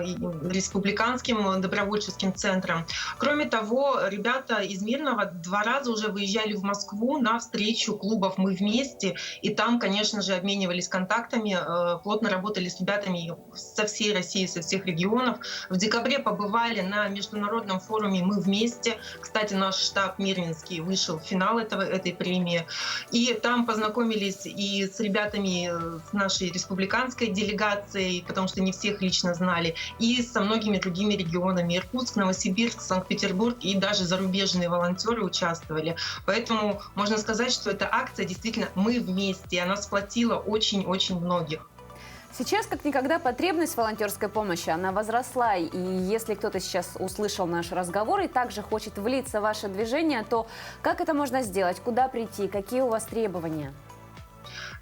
республиканским добровольческим центром. Кроме того, ребята из Мирного 2 раза уже выезжали в Москву на встречу клубов «Мы вместе», и там, конечно же, обменивались контактами, плотно работали с ребятами со всей России, со всех регионов. В декабре побывали на международном форуме «Мы вместе». Кстати, наш штаб Мирнинский вышел в финал этой премии. И там познакомились и с ребятами с нашей республиканской делегацией, потому что не всех лично знали, и со многими другими регионами. Иркутск, Новосибирск, Санкт-Петербург, и даже зарубежные волонтеры участвовали. Поэтому можно сказать, что эта акция действительно «Мы вместе», и она сплотила очень-очень многих. Сейчас как никогда потребность в волонтерской помощи, она возросла. И если кто-то сейчас услышал наш разговор и также хочет влиться в ваше движение, то как это можно сделать? Куда прийти? Какие у вас требования?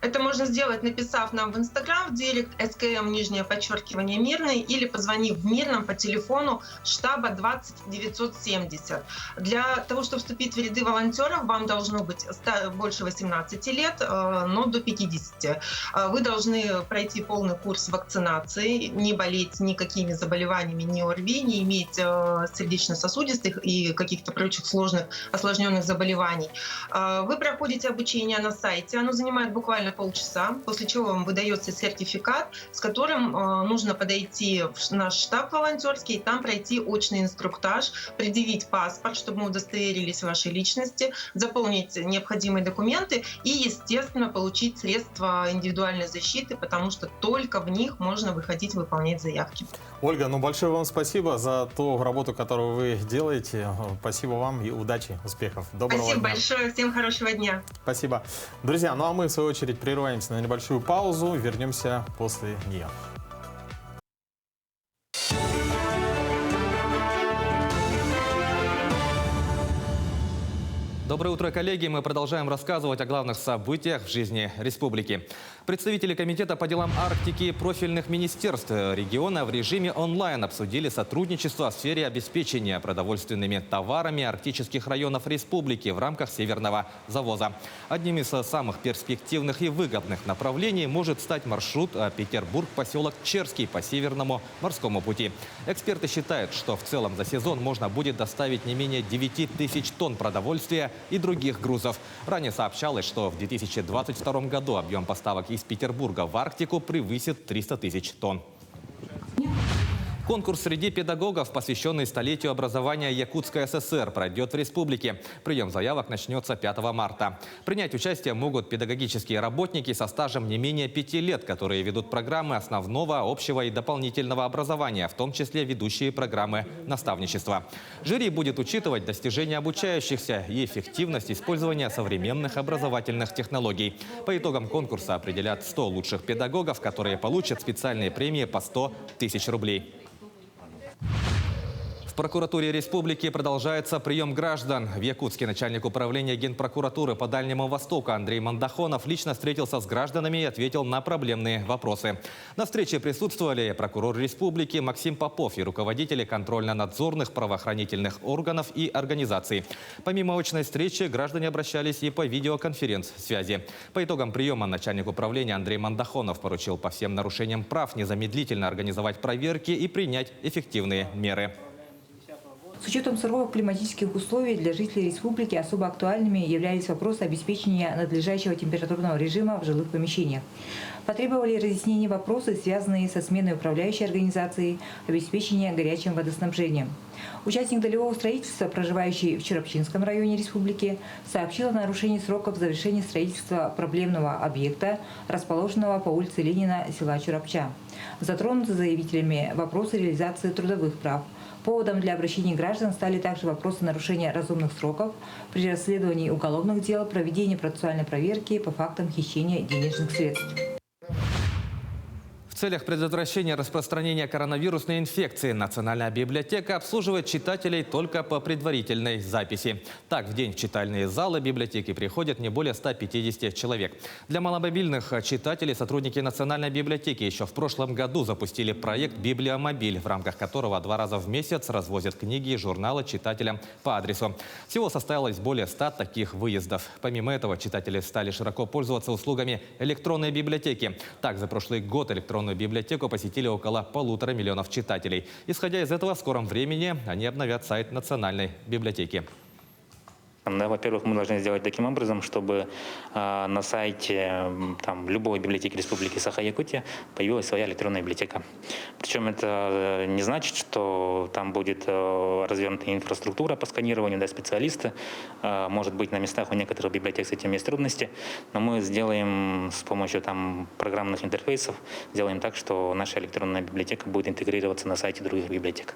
Это можно сделать, написав нам в Инстаграм, в директ @Мирный, или позвонив в Мирном по телефону штаба 20 970. Для того, чтобы вступить в ряды волонтеров, вам должно быть больше 18 лет, но до 50. Вы должны пройти полный курс вакцинации, не болеть никакими заболеваниями, ни ОРВИ, не иметь сердечно-сосудистых и каких-то прочих сложных, осложненных заболеваний. Вы проходите обучение на сайте, оно занимает буквально полчаса, после чего вам выдается сертификат, с которым нужно подойти в наш штаб волонтерский, и там пройти очный инструктаж, предъявить паспорт, чтобы мы удостоверились в вашей личности, заполнить необходимые документы и, естественно, получить средства индивидуальной защиты, потому что только в них можно выходить выполнять заявки. Ольга, большое вам спасибо за ту работу, которую вы делаете. Спасибо вам и удачи, успехов. Доброго Спасибо дня. большое, всем хорошего дня. Спасибо. Друзья, а мы в свою очередь прерываемся на небольшую паузу, вернемся после нее. Доброе утро, коллеги. Мы продолжаем рассказывать о главных событиях в жизни республики. Представители Комитета по делам Арктики и профильных министерств региона в режиме онлайн обсудили сотрудничество в сфере обеспечения продовольственными товарами арктических районов республики в рамках Северного завоза. Одним из самых перспективных и выгодных направлений может стать маршрут Петербург-поселок Черский по Северному морскому пути. Эксперты считают, что в целом за сезон можно будет доставить не менее 9000 тонн продовольствия и других грузов. Ранее сообщалось, что в 2022 году объем поставок из Петербурга в Арктику превысит 300 000 тонн. Конкурс среди педагогов, посвященный столетию образования Якутской ССР, пройдет в республике. Прием заявок начнется 5 марта. Принять участие могут педагогические работники со стажем не менее 5 лет, которые ведут программы основного, общего и дополнительного образования, в том числе ведущие программы наставничества. Жюри будет учитывать достижения обучающихся и эффективность использования современных образовательных технологий. По итогам конкурса определят 100 лучших педагогов, которые получат специальные премии по 100 000 рублей. В прокуратуре республики продолжается прием граждан. В Якутске начальник управления Генпрокуратуры по Дальнему Востоку Андрей Мандахонов лично встретился с гражданами и ответил на проблемные вопросы. На встрече присутствовали прокурор республики Максим Попов и руководители контрольно-надзорных правоохранительных органов и организаций. Помимо очной встречи, граждане обращались и по видеоконференц-связи. По итогам приема начальник управления Андрей Мандахонов поручил по всем нарушениям прав незамедлительно организовать проверки и принять эффективные меры. С учетом суровых климатических условий для жителей республики особо актуальными являлись вопросы обеспечения надлежащего температурного режима в жилых помещениях. Потребовали разъяснения вопросы, связанные со сменой управляющей организации, обеспечения горячим водоснабжением. Участник долевого строительства, проживающий в Чурапчинском районе республики, сообщил о нарушении сроков завершения строительства проблемного объекта, расположенного по улице Ленина, села Чурапча. Затронуты заявителями вопросы реализации трудовых прав. Поводом для обращений граждан стали также вопросы нарушения разумных сроков при расследовании уголовных дел, проведении процессуальной проверки по фактам хищения денежных средств. В В целях предотвращения распространения коронавирусной инфекции Национальная библиотека обслуживает читателей только по предварительной записи. Так, в день в читальные залы библиотеки приходят не более 150 человек. Для маломобильных читателей сотрудники Национальной библиотеки еще в прошлом году запустили проект «Библиомобиль», в рамках которого 2 раза в месяц развозят книги и журналы читателям по адресу. Всего состоялось более 100 таких выездов. Помимо этого, читатели стали широко пользоваться услугами электронной библиотеки. Так, за прошлый год электронную библиотеку посетили около 1,5 миллиона читателей. Исходя из этого, в скором времени они обновят сайт Национальной библиотеки. Да, во-первых, мы должны сделать таким образом, чтобы на сайте любой библиотеки Республики Саха-Якутия появилась своя электронная библиотека. Причем это не значит, что там будет развернута инфраструктура по сканированию, да, специалисты. Может быть, на местах у некоторых библиотек с этим есть трудности, но мы сделаем с помощью программных интерфейсов, сделаем так, что наша электронная библиотека будет интегрироваться на сайте других библиотек.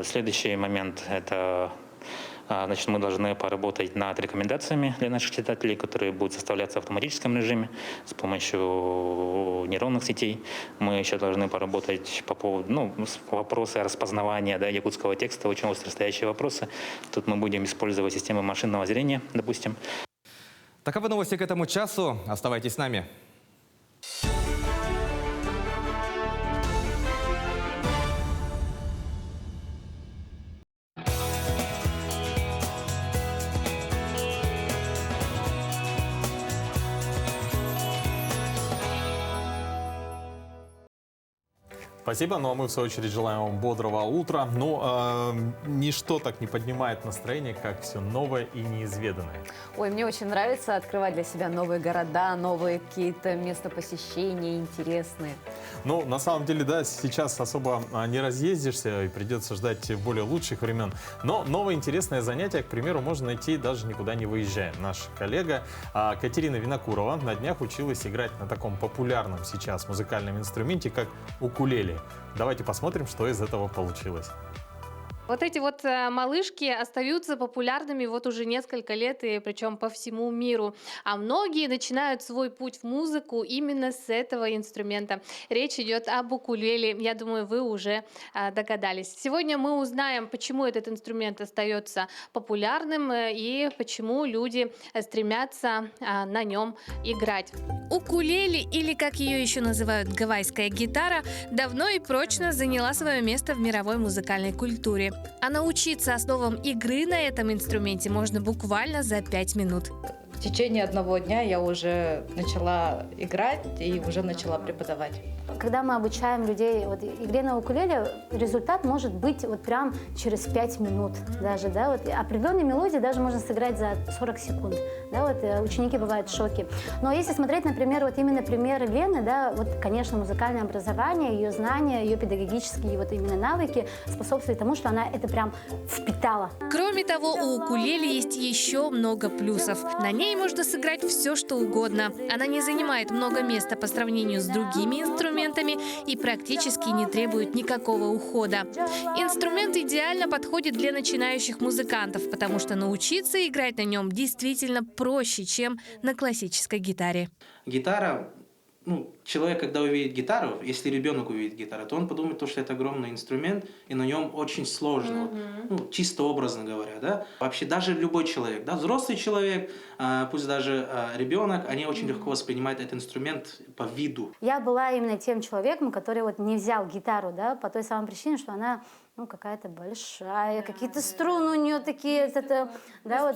Следующий момент – это значит, мы должны поработать над рекомендациями для наших читателей, которые будут составляться в автоматическом режиме с помощью нейронных сетей. Мы еще должны поработать по поводу вопроса распознавания, да, якутского текста, очень остростоящие вопросы. Тут мы будем использовать системы машинного зрения, допустим. Таковы новости к этому часу. Оставайтесь с нами. Спасибо, ну а мы в свою очередь желаем вам бодрого утра. Но ничто так не поднимает настроение, как все новое и неизведанное. Ой, мне очень нравится открывать для себя новые города, новые какие-то места посещения интересные. Ну, на самом деле, да, сейчас особо не разъездишься и придется ждать более лучших времен. Но новое интересное занятие, к примеру, можно найти даже никуда не выезжая. Наша коллега Катерина Винокурова на днях училась играть на таком популярном сейчас музыкальном инструменте, как укулеле. Давайте посмотрим, что из этого получилось. Вот эти вот малышки остаются популярными вот уже несколько лет, и причем по всему миру. А многие начинают свой путь в музыку именно с этого инструмента. Речь идет об укулеле. Я думаю, вы уже догадались. Сегодня мы узнаем, почему этот инструмент остается популярным и почему люди стремятся на нем играть. Укулеле, или как ее еще называют гавайская гитара, давно и прочно заняла свое место в мировой музыкальной культуре. А научиться основам игры на этом инструменте можно буквально за 5 минут. В течение одного дня я уже начала играть и уже начала преподавать. Когда мы обучаем людей игре на укулеле, результат может быть прям через 5 минут даже, да, определенные мелодии даже можно сыграть за 40 секунд, да, ученики бывают в шоке. Но если смотреть, например, именно примеры Лены, да, конечно, музыкальное образование, ее знания, ее педагогические именно навыки способствуют тому, что она это прям впитала. Кроме того, у укулеле есть еще много плюсов. На ней можно сыграть все, что угодно. Она не занимает много места по сравнению с другими инструментами и практически не требует никакого ухода. Инструмент идеально подходит для начинающих музыкантов, потому что научиться играть на нем действительно проще, чем на классической гитаре. Гитара, человек, когда увидит гитару, если ребенок увидит гитару, то он подумает, что это огромный инструмент, и на нем очень сложно, чисто образно говоря, да. Вообще даже любой человек, да, взрослый человек, пусть даже ребенок, они очень легко воспринимают этот инструмент по виду. Я была именно тем человеком, который не взял гитару, да, по той самой причине, что она какая-то большая, какие-то струны у нее такие, да,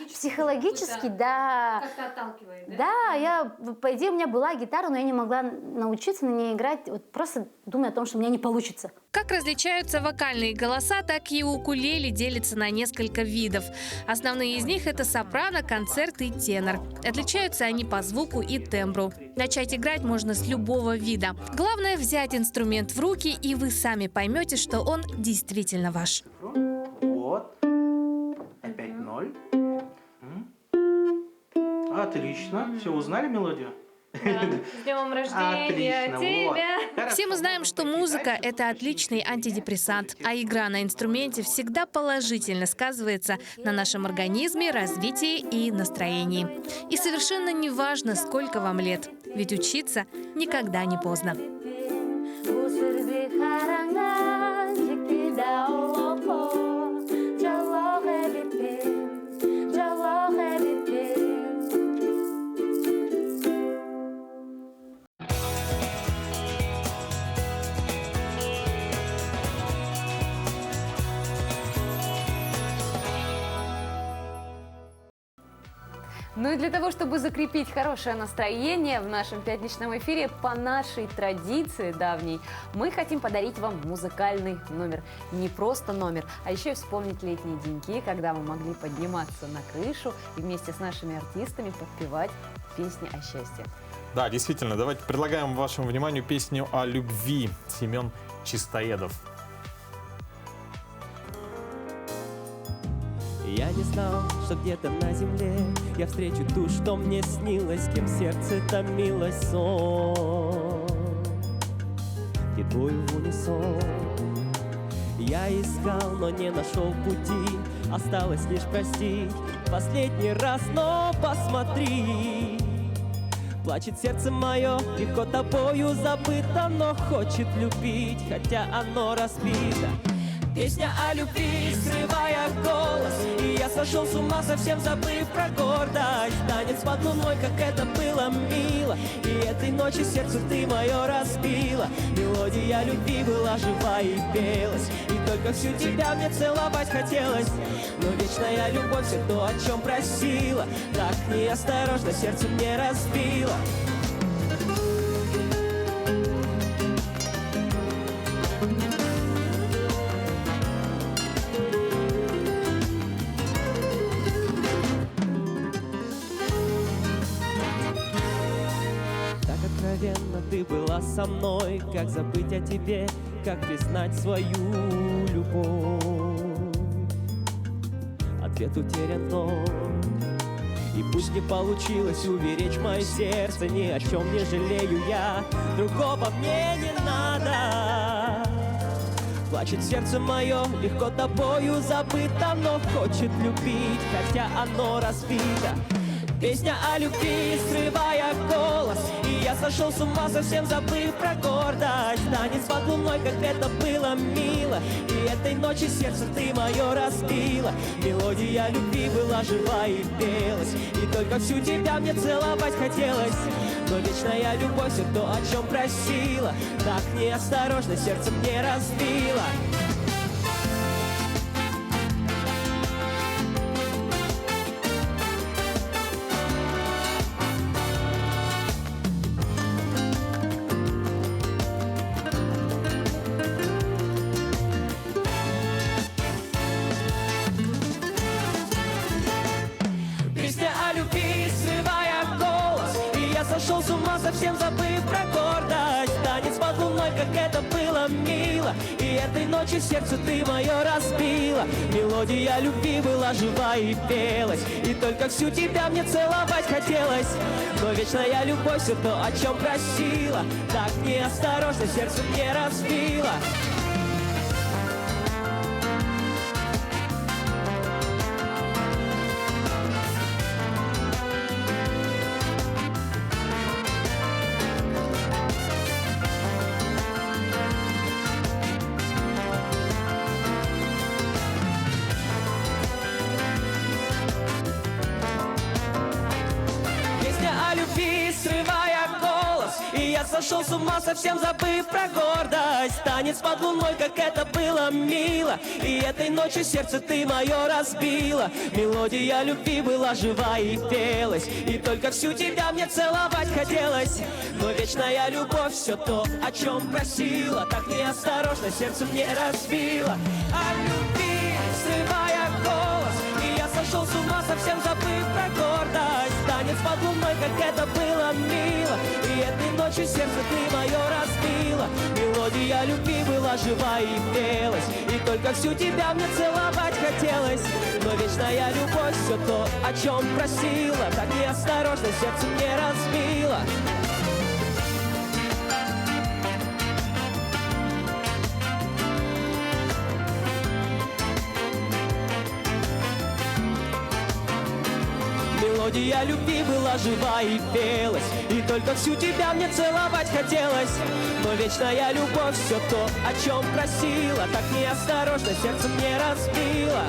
психологически, да. Как-то отталкивает, да? Да, по идее, у меня была гитара, но я не могла научиться на ней играть, просто думая о том, что у меня не получится. Как различаются вокальные голоса, так и укулеле делится на несколько видов. Основные из них — это сопрано, концерт и тенор. Отличаются они по звуку и тембру. Начать играть можно с любого вида. Главное — взять инструмент в руки, и вы сами поймете, что он действительно ваш. Вот. Опять 0. Отлично. Все, узнали мелодию? Да. С днем рождения тебя! Вот. Все мы знаем, что музыка — это отличный антидепрессант, а игра на инструменте всегда положительно сказывается на нашем организме, развитии и настроении. И совершенно не важно, сколько вам лет, ведь учиться никогда не поздно. Ну и для того, чтобы закрепить хорошее настроение в нашем пятничном эфире, по нашей традиции давней, мы хотим подарить вам музыкальный номер. Не просто номер, а еще и вспомнить летние деньки, когда мы могли подниматься на крышу и вместе с нашими артистами подпевать песни о счастье. Да, действительно, давайте предлагаем вашему вниманию песню о любви. Семен Чистоедов. Я не знал, что где-то на земле я встречу ту, что мне снилось, кем сердце томилось сон. И твою в унисон я искал, но не нашел пути. Осталось лишь простить последний раз, но посмотри. Плачет сердце мое, легко тобою забыто, но хочет любить, хотя оно разбито. Песня о любви, скрывая голос, и я сошел с ума, совсем забыв про гордость. Танец под луной, как это было мило, и этой ночью сердце ты мое разбила. Мелодия любви была жива и пелась, и только всю тебя мне целовать хотелось. Но вечная любовь все то, о чем просила, так неосторожно сердце мне разбила. Ты была со мной, как забыть о тебе, как признать свою любовь. Ответ утерян вновь, и пусть не получилось уберечь мое сердце, ни о чем не жалею я, другого мне не надо. Плачет сердце мое, легко тобою забыто, но хочет любить, хотя оно разбито. Песня о любви, скрывая голос, и я сошел с ума, совсем забыв про гордость. Танец под луной, как это было мило, и этой ночи сердце ты мое разбила. Мелодия любви была жива и пелась, и только всю тебя мне целовать хотелось. Но вечная любовь все то, о чем просила, так неосторожно сердце мне разбила. Сошел с ума, совсем забыв про гордость. Танец под луной, как это было мило, и этой ночью сердце ты мое разбила. Мелодия любви была жива и пелась, и только всю тебя мне целовать хотелось. Но вечная любовь все то, о чем просила, так неосторожно сердце мне разбила. Сошел с ума, совсем забыв про гордость. Танец под луной, как это было мило, и этой ночью сердце ты мое разбила. Мелодия любви была жива и пелась, и только всю тебя мне целовать хотелось. Но вечная любовь все то, о чем просила, так неосторожно сердце мне разбила. О любви, срывая голос, и я сошел с ума, совсем забыв про гордость. Танец под луной, как это было мило, и этой ночью сердце ты мое разбила. Мелодия любви была жива и пелась, и только всю тебя мне целовать хотелось. Но вечная любовь все то, о чем просила, так неосторожно сердце мне разбила. Мелодия любви была жива и пелась, и только всю тебя мне целовать хотелось. Но вечная любовь все то, о чем просила, так неосторожно сердце мне разбила.